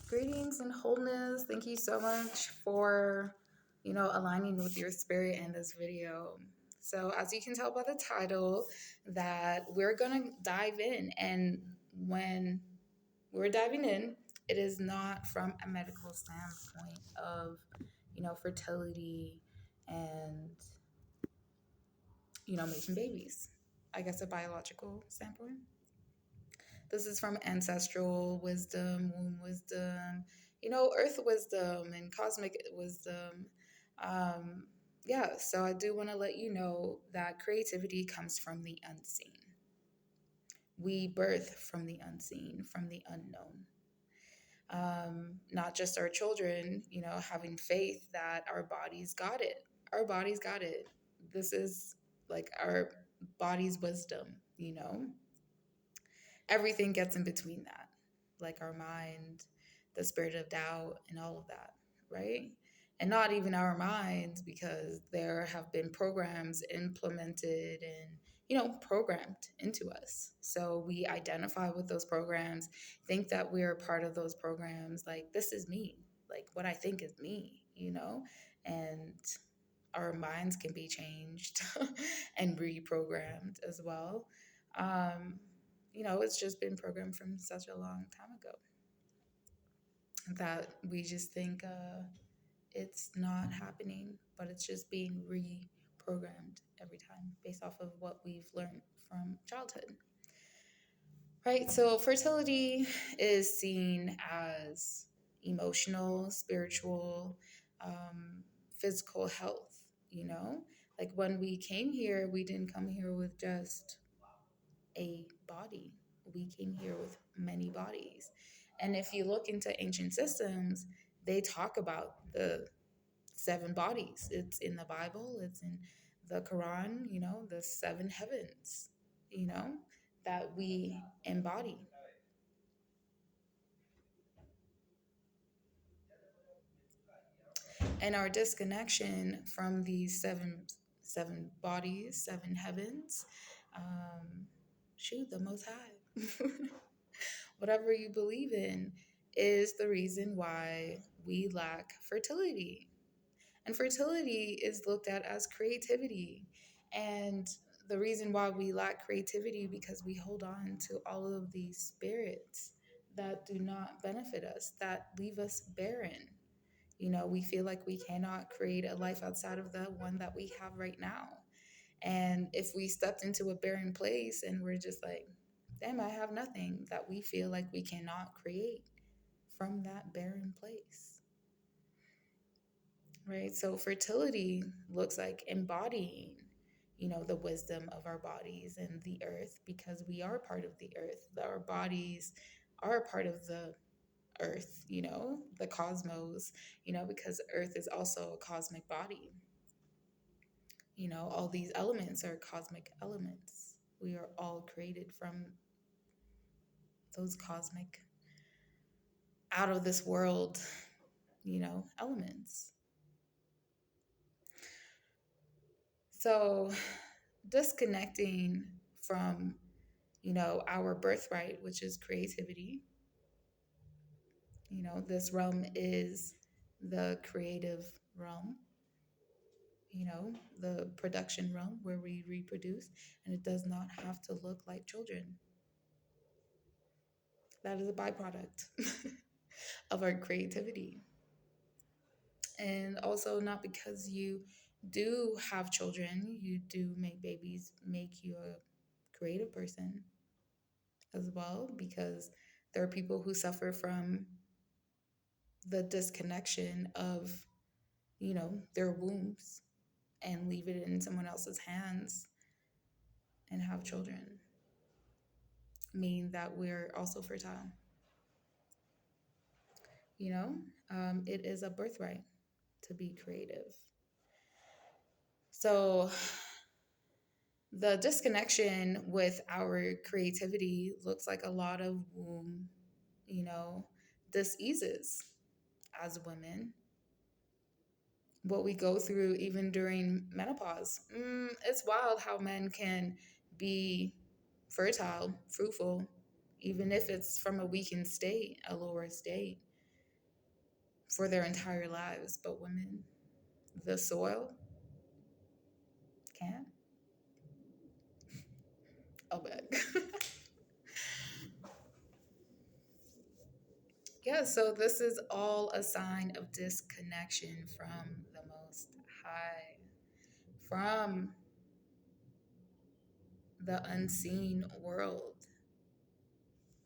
Greetings and wholeness. Thank you so much for, aligning with your spirit in this video. So, as you can tell by the title, that we're going to dive in. And when we're diving in, it is not from a medical standpoint of, fertility and, making babies. I guess a biological standpoint. This is from ancestral wisdom, womb wisdom, earth wisdom and cosmic wisdom. Um, yeah, so I do want to let you know that creativity comes from the unseen. We birth from the unseen, from the unknown. Not just our children, having faith that our bodies got it. Our bodies got it. This is like our body's wisdom. Everything gets in between that, like our mind, the spirit of doubt, and all of that, right? And not even our minds, because there have been programs implemented and programmed into us. So we identify with those programs, think that we're a part of those programs, like this is me, like what I think is me. And our minds can be changed and reprogrammed as well. Um, it's just been programmed from such a long time ago that we just think it's not happening, but it's just being reprogrammed every time based off of what we've learned from childhood. Right? So, fertility is seen as emotional, spiritual, physical health, you know? Like when we came here, we didn't come here with just a body. We came here with many bodies. And if you look into ancient systems, they talk about the seven bodies. It's in the Bible, it's in the Quran, the seven heavens, that we embody. And our disconnection from these seven bodies, seven heavens, um, the Most High. Whatever you believe in is the reason why we lack fertility. And fertility is looked at as creativity. And the reason why we lack creativity because we hold on to all of these spirits that do not benefit us, that leave us barren. We feel like we cannot create a life outside of the one that we have right now. And if we stepped into a barren place and we're just like, damn, I have nothing, that we feel like we cannot create from that barren place. Right? So fertility looks like embodying, the wisdom of our bodies and the earth, because we are part of the earth. Our bodies are part of the earth, the cosmos, because earth is also a cosmic body. All these elements are cosmic elements. We are all created from those cosmic, out of this world, elements. So disconnecting from, our birthright, which is creativity. This realm is the creative realm, the production realm where we reproduce, and it does not have to look like children. That is a byproduct of our creativity. And also, not because you do have children, you do make babies, make you a creative person as well, because there are people who suffer from the disconnection of, their wombs and leave it in someone else's hands and have children, meaning that we're also fertile. It is a birthright to be creative. So the disconnection with our creativity looks like a lot of womb, diseases as women. What we go through even during menopause. It's wild how men can be fertile, fruitful, even if it's from a weakened state, a lower state. for their entire lives, but women, the soil, can't. I'll bet. Yeah, so this is all a sign of disconnection from the Most High, from the unseen world,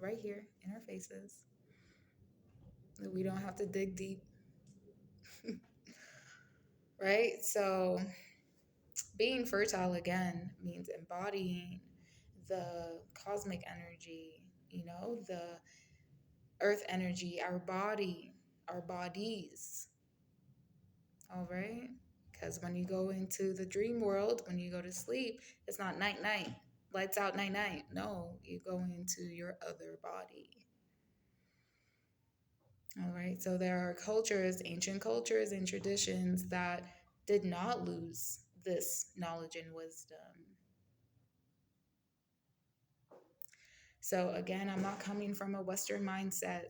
right here in our faces. We don't have to dig deep, right? So, being fertile again means embodying the cosmic energy, the earth energy, our body, our bodies, all right? Because when you go into the dream world, when you go to sleep, it's not night night, lights out night night. No, you go into your other body. All right, so there are cultures, ancient cultures and traditions that did not lose this knowledge and wisdom. So again, I'm not coming from a Western mindset.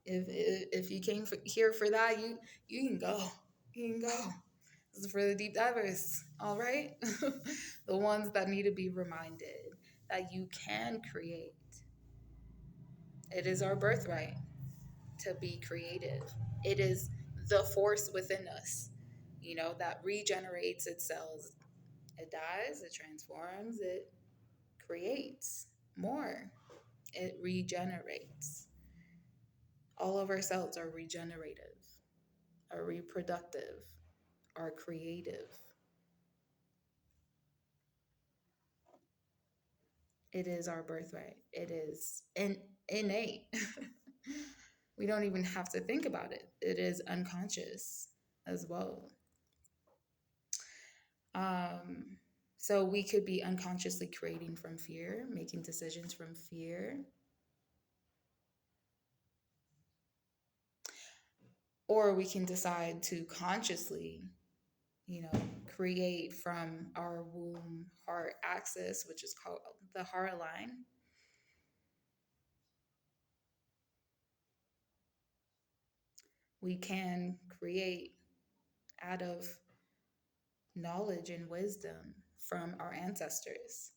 If you came here for that, you can go. You can go. This is for the deep divers. All right, the ones that need to be reminded that you can create. It is our birthright to be creative. It is the force within us, that regenerates itself. It dies, it transforms, it creates more, it regenerates. All of our cells are regenerative, are reproductive, are creative. It is our birthright. It is innate. We don't even have to think about it. It is unconscious as well. Um, so we could be unconsciously creating from fear, making decisions from fear. Or we can decide to consciously, you know, create from our womb heart axis, which is called the heart line. We can create out of knowledge and wisdom from our ancestors.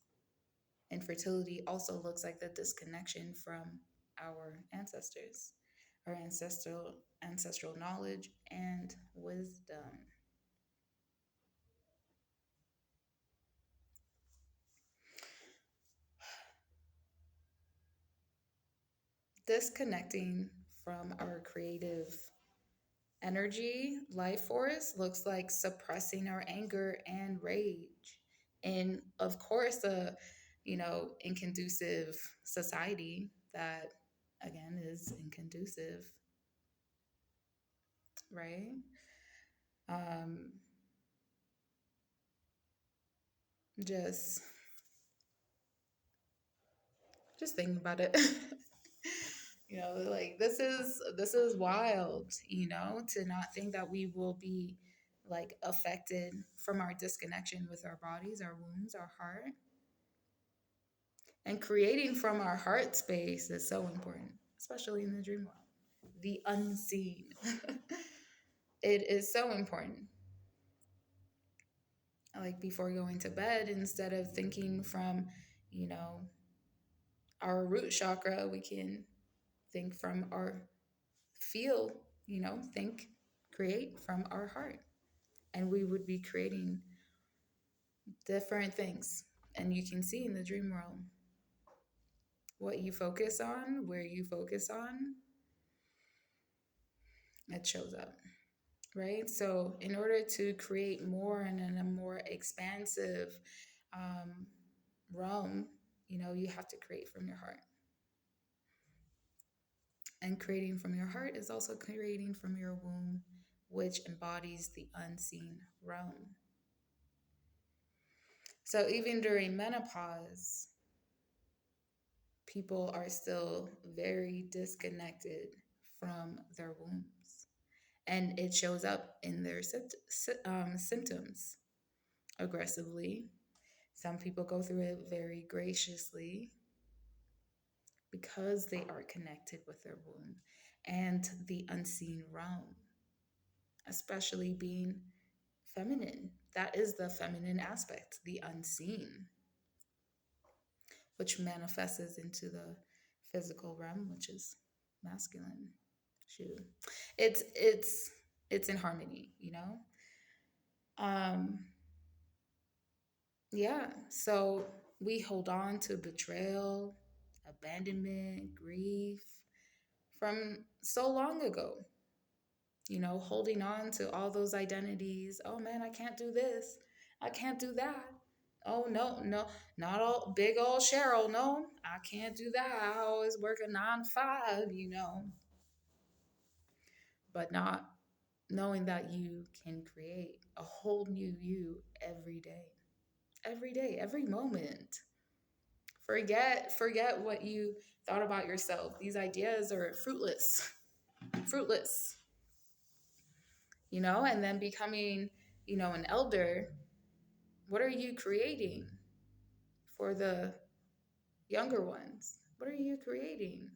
And fertility also looks like the disconnection from our ancestors, our ancestral knowledge and wisdom. Disconnecting from our creative energy, life force, looks like suppressing our anger and rage. And of course, a inconducive society that again is inconducive, right? Um, just just thinking about it. Like this is wild, to not think that we will be like affected from our disconnection with our bodies, our wombs, our heart. And creating from our heart space is so important, especially in the dream world, the unseen. It is so important. Like before going to bed, instead of thinking from, you know, our root chakra, we can think from our feel, think, create from our heart. And we would be creating different things. And you can see in the dream world what you focus on, where you focus on, it shows up, right? So, in order to create more and in a more expansive realm, you have to create from your heart. And creating from your heart is also creating from your womb, which embodies the unseen realm. So even during menopause, people are still very disconnected from their wombs. And it shows up in their symptoms aggressively. Some people go through it very graciously because they are connected with their womb. and the unseen realm, especially being feminine. That is the feminine aspect, the unseen, which manifests into the physical realm, which is masculine. Shoot, it's it's in harmony, you know. Um, yeah. So we hold on to betrayal, abandonment, grief from so long ago. You know, holding on to all those identities. Oh man, I can't do this. I can't do that. Oh no, no, not all big old Cheryl. No, I can't do that. I always work a 9 to 5, you know, but not knowing that you can create a whole new you every day, every moment. Forget what you thought about yourself. These ideas are fruitless, fruitless, you know, and then becoming, you know, an elder. What are you creating for the younger ones? What are you creating?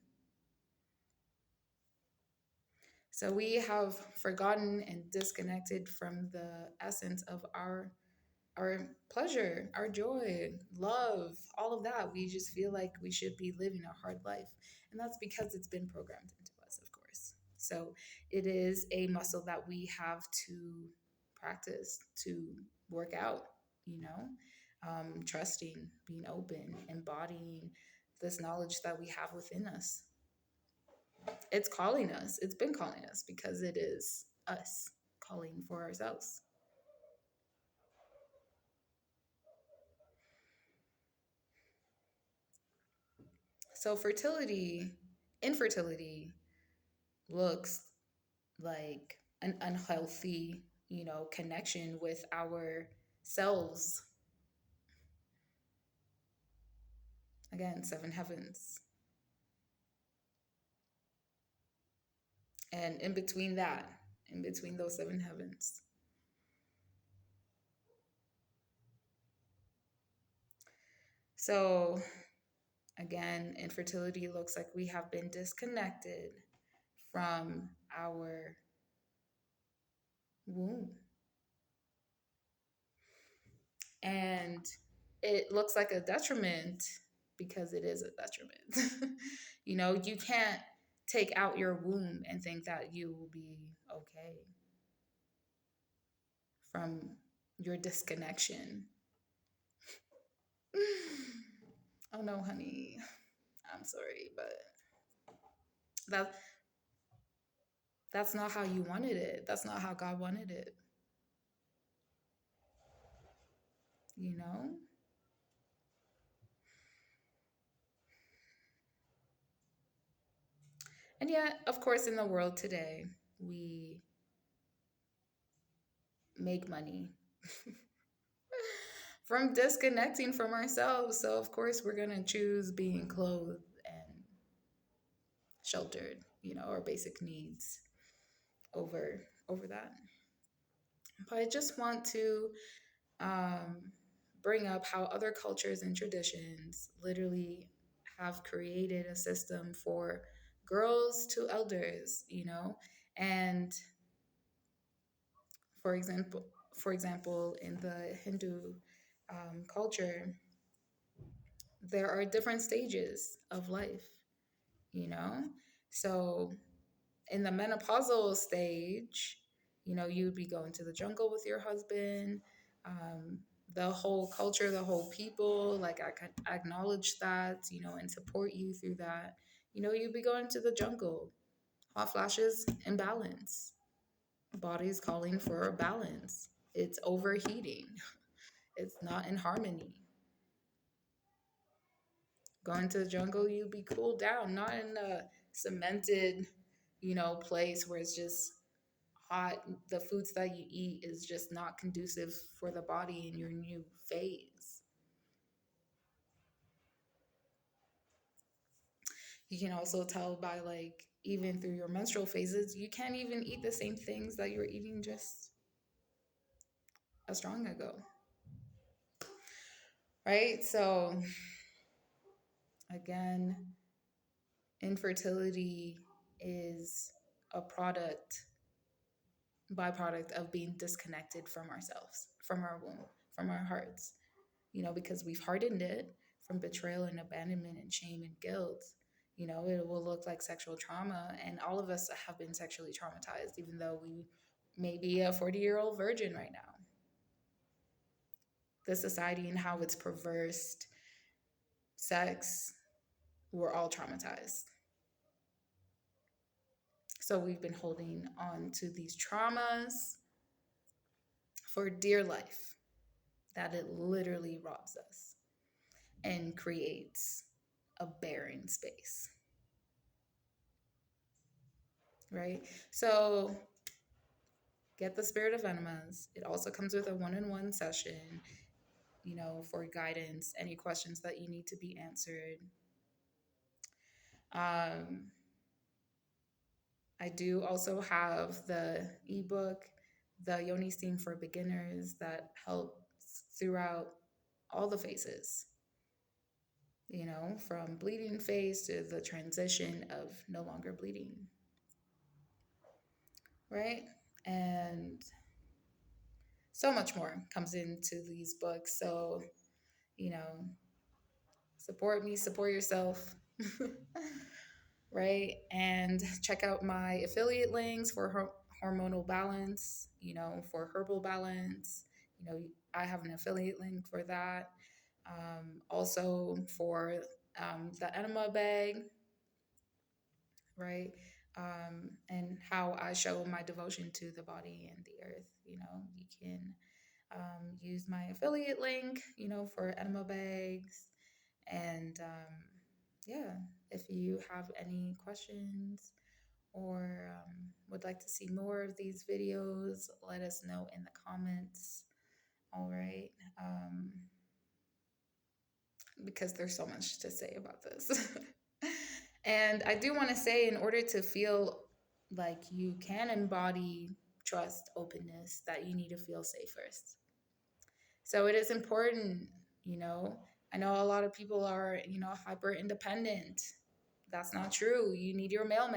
So we have forgotten and disconnected from the essence of our pleasure, our joy, love, all of that. We just feel like we should be living a hard life. And that's because it's been programmed into us, of course. So it is a muscle that we have to practice, to work out, you know, trusting, being open, embodying this knowledge that we have within us. It's calling us, it's been calling us because it is us calling for ourselves. So infertility looks like an unhealthy, you know, connection with our selves. Again, seven heavens. And in between that, in between those seven heavens. So again, infertility looks like we have been disconnected from our womb. And it looks like a detriment because it is a detriment. You know, you can't take out your womb and think that you will be okay from your disconnection. Oh no, honey. I'm sorry, but that that's not how you wanted it. That's not how God wanted it. You know? And yet, of course, in the world today, we make money from disconnecting from ourselves. So, of course, we're going to choose being clothed and sheltered, you know, our basic needs over that. But I just want to um, bring up how other cultures and traditions literally have created a system for girls to elders, you know, and for example, in the Hindu culture, there are different stages of life, you know. So in the menopausal stage, you know, you'd be going to the jungle with your husband. Um, the whole culture, the whole people, like I could acknowledge that, you know, and support you through that. You know, you'd be going to the jungle, hot flashes, imbalance, body's calling for a balance. It's overheating. It's not in harmony. Going to the jungle, you'd be cooled down, not in a cemented, you know, place where it's just hot. The foods that you eat is just not conducive for the body in your new phase. You can also tell by like even through your menstrual phases, you can't even eat the same things that you were eating just a strong ago. Right? So again, infertility is a byproduct of being disconnected from ourselves, from our womb, from our hearts, because we've hardened it from betrayal and abandonment and shame and guilt. It will look like sexual trauma, and all of us have been sexually traumatized, even though we may be a 40-year-old virgin right now. The society and how it's perversed sex, we're all traumatized. So we've been holding on to these traumas for dear life, that it literally robs us and creates a barren space, right? So get the Spirit of Enemas. It also comes with a one-on-one session, for guidance, any questions that you need to be answered. Um, I do also have the ebook, the Yoni Steam for Beginners, that helps throughout all the phases, from bleeding phase to the transition of no longer bleeding, right? And so much more comes into these books. So, you know, support me, support yourself, right? And check out my affiliate links for hormonal balance, for herbal balance. I have an affiliate link for that. Also for the enema bag, right? And how I show my devotion to the body and the earth. You can use my affiliate link, for enema bags. And yeah, if you have any questions or would like to see more of these videos, let us know in the comments. All right. Because there's so much to say about this. And I do want to say, in order to feel like you can embody trust, openness, that you need to feel safe first. So it is important, I know a lot of people are, hyper independent. That's not true. You need your mailman.